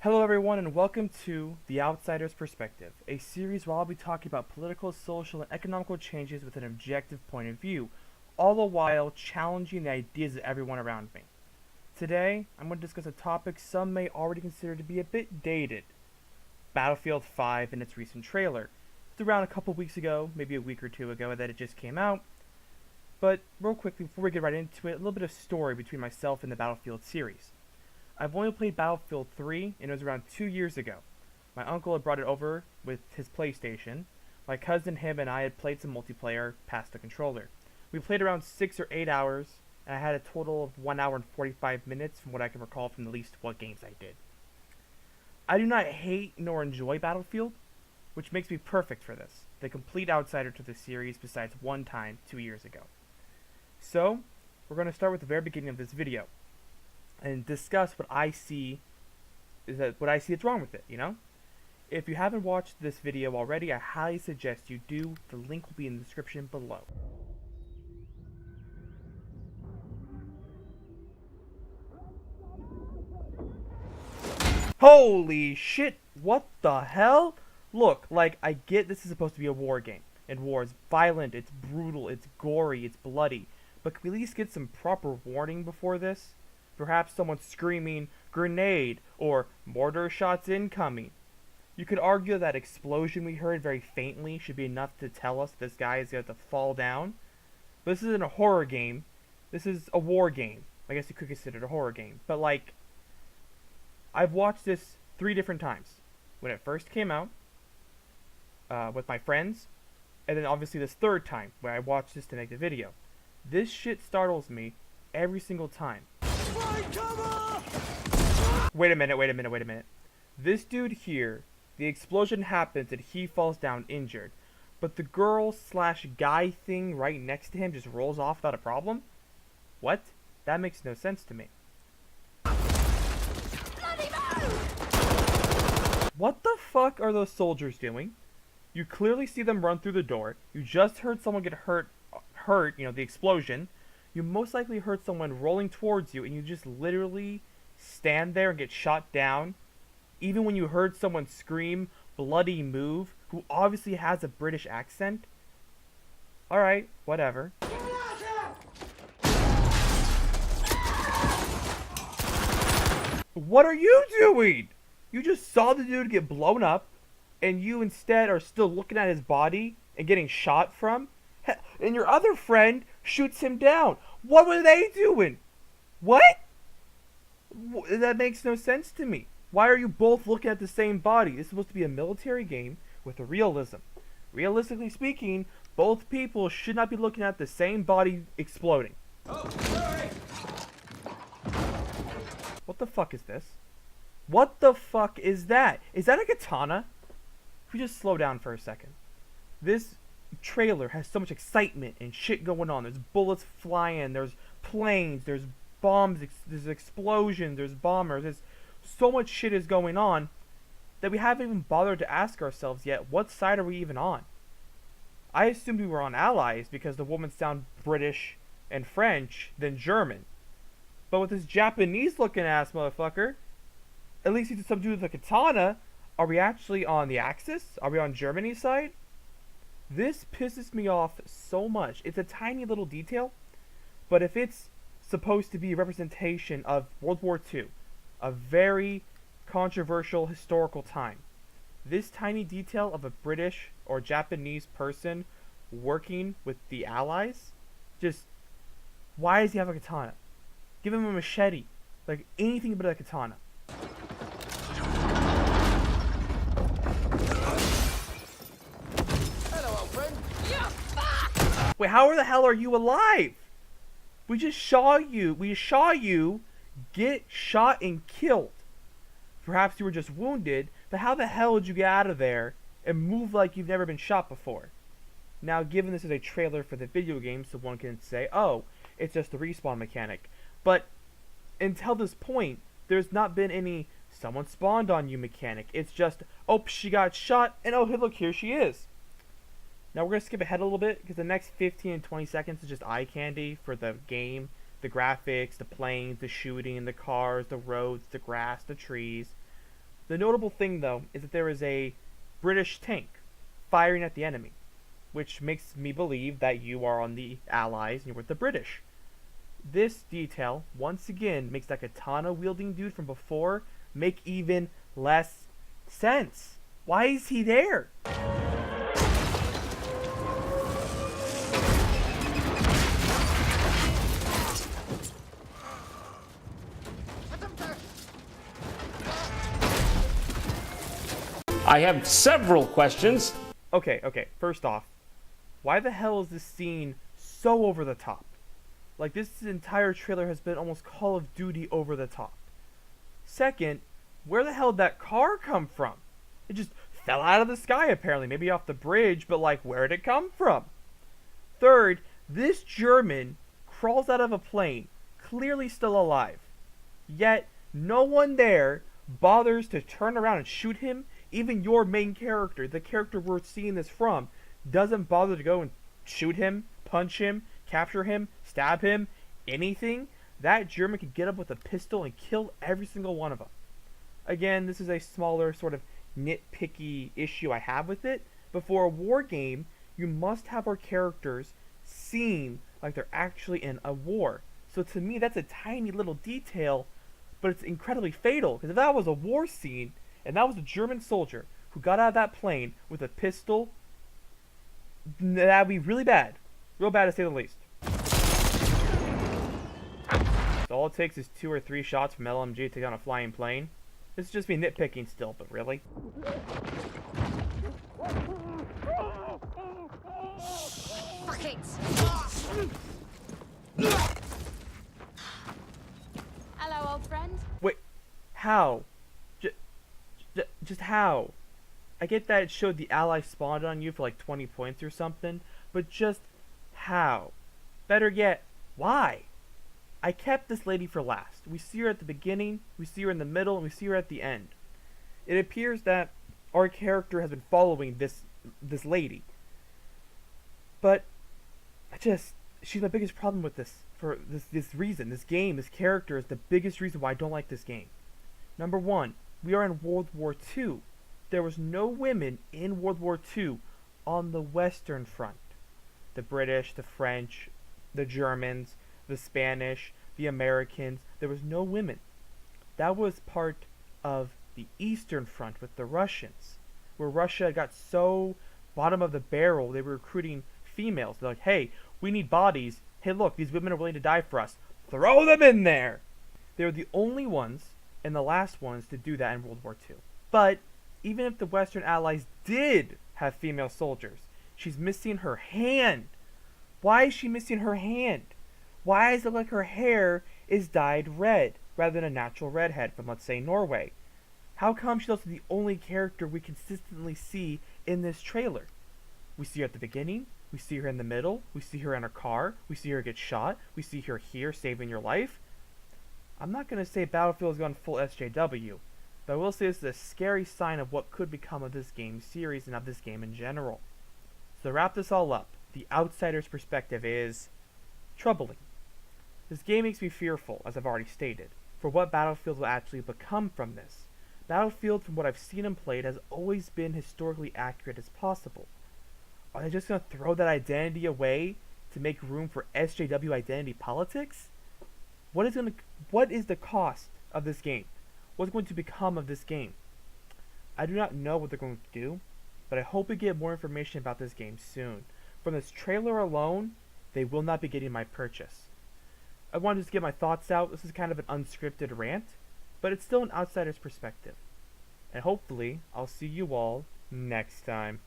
Hello everyone and welcome to The Outsider's Perspective, a series where I'll be talking about political, social, and economical changes with an objective point of view, all the while challenging the ideas of everyone around me. Today, I'm going to discuss a topic some may already consider to be a bit dated, Battlefield 5 and its recent trailer. It's around a couple weeks ago, maybe a week or two ago that it just came out. But real quickly, before we get right into it, a little bit of story between myself and the Battlefield series. I've only played Battlefield 3, and it was around 2 years ago. My uncle had brought it over with his PlayStation. My cousin, him, and I had played some multiplayer past the controller. We played around 6 or 8 hours, and I had a total of 1 hour and 45 minutes from what I can recall from the least what games I did. I do not hate nor enjoy Battlefield, which makes me perfect for this, the complete outsider to the series besides one time 2 years ago. So, we're going to start with the very beginning of this video and discuss what I see that's wrong with it, you know? If you haven't watched this video already, I highly suggest you do. The link will be in the description below. Holy shit, what the hell? Look, like, I get this is supposed to be a war game, and war is violent, it's brutal, it's gory, it's bloody, but can we at least get some proper warning before this? Perhaps someone screaming, "Grenade!" or "Mortar shots incoming." You could argue that explosion we heard very faintly should be enough to tell us this guy is going to fall down. But this isn't a horror game. This is a war game. I guess you could consider it a horror game. But, like, I've watched this 3 different times. When it first came out, with my friends, and then obviously this 3rd time, where I watched this to make the video. This shit startles me every single time. Wait a minute. This dude here, the explosion happens and he falls down injured. But the girl/guy thing right next to him just rolls off without a problem? What? That makes no sense to me. What the fuck are those soldiers doing? You clearly see them run through the door. You just heard someone get hurt, you know, the explosion. You most likely heard someone rolling towards you, and you just literally stand there and get shot down. Even when you heard someone scream, "Bloody move," who obviously has a British accent. Alright, whatever. What are you doing? You just saw the dude get blown up, and you instead are still looking at his body and getting shot from? And your other friend shoots him down. What were they doing? What? That makes no sense to me. Why are you both looking at the same body? This is supposed to be a military game with a realism. Realistically speaking, both people should not be looking at the same body exploding. Oh, sorry. What the fuck is this? What the fuck is that? Is that a katana? If we just slow down for a second. This trailer has so much excitement and shit going on. There's bullets flying, there's planes, there's bombs, there's explosions, there's bombers, there's so much shit is going on that we haven't even bothered to ask ourselves yet, what side are we even on? I assumed we were on Allies because the women sound British and French than German. But with this Japanese looking ass motherfucker, at least he's some dude with a katana, are we actually on the Axis? Are we on Germany's side? This pisses me off so much. It's a tiny little detail, but if it's supposed to be a representation of World War II, a very controversial historical time, this tiny detail of a British or Japanese person working with the Allies, just, why does he have a katana? Give him a machete. Like, anything but a katana. Wait, how the hell are you alive? We just saw you get shot and killed. Perhaps you were just wounded, but how the hell did you get out of there and move like you've never been shot before? Now, given this is a trailer for the video game, so one can say, oh, it's just the respawn mechanic. But until this point, there's not been any someone spawned on you mechanic. It's just, oh, she got shot, and oh, look, here she is. Now we're going to skip ahead a little bit, because the next 15 and 20 seconds is just eye candy for the game. The graphics, the planes, the shooting, the cars, the roads, the grass, the trees. The notable thing, though, is that there is a British tank firing at the enemy, which makes me believe that you are on the Allies and you're with the British. This detail, once again, makes that katana-wielding dude from before make even less sense. Why is he there? I have several questions. Okay, first off, why the hell is this scene so over the top? Like, this entire trailer has been almost Call of Duty over the top. Second, where the hell did that car come from? It just fell out of the sky, apparently. Maybe off the bridge, but, like, where did it come from? Third, this German crawls out of a plane, clearly still alive. Yet, no one there bothers to turn around and shoot him. Even your main character, the character we're seeing this from, doesn't bother to go and shoot him, punch him, capture him, stab him, anything. That German could get up with a pistol and kill every single one of them. Again, this is a smaller sort of nitpicky issue I have with it, but for a war game, you must have our characters seem like they're actually in a war. So to me, that's a tiny little detail, but it's incredibly fatal, because if that was a war scene, and that was a German soldier who got out of that plane with a pistol, that'd be really bad. Real bad to say the least. So all it takes is 2 or 3 shots from LMG to take down a flying plane. This is just me nitpicking still, but really? Fuck it! Hello, old friend. Wait, how? Just how? I get that it showed the ally spawned on you for like 20 points or something, but just how? Better yet, why? I kept this lady for last. We see her at the beginning, we see her in the middle, and we see her at the end. It appears that our character has been following this lady. But she's my biggest problem with this for this reason. This game, this character is the biggest reason why I don't like this game. Number one, we are in World War II. There was no women in World War II on the Western Front. The British, the French, the Germans, the Spanish, the Americans, there was no women. That was part of the Eastern Front with the Russians, where Russia got so bottom of the barrel, they were recruiting females. They're like, hey, we need bodies. Hey, look, these women are willing to die for us. Throw them in there! They were the only ones and the last ones to do that in World War II. But even if the Western Allies did have female soldiers, she's missing her hand. Why is she missing her hand? Why is it like her hair is dyed red rather than a natural redhead from, let's say, Norway? How come she's also the only character we consistently see in this trailer? We see her at the beginning, we see her in the middle, we see her in her car, we see her get shot, we see her here saving your life. I'm not going to say Battlefield has gone full SJW, but I will say this is a scary sign of what could become of this game series and of this game in general. So to wrap this all up, the outsider's perspective is troubling. This game makes me fearful, as I've already stated, for what Battlefield will actually become from this. Battlefield, from what I've seen and played, has always been historically accurate as possible. Are they just going to throw that identity away to make room for SJW identity politics? What is the cost of this game? What's going to become of this game? I do not know what they're going to do, but I hope we get more information about this game soon. From this trailer alone, they will not be getting my purchase. I wanted to just get my thoughts out. This is kind of an unscripted rant, but it's still an outsider's perspective. And hopefully, I'll see you all next time.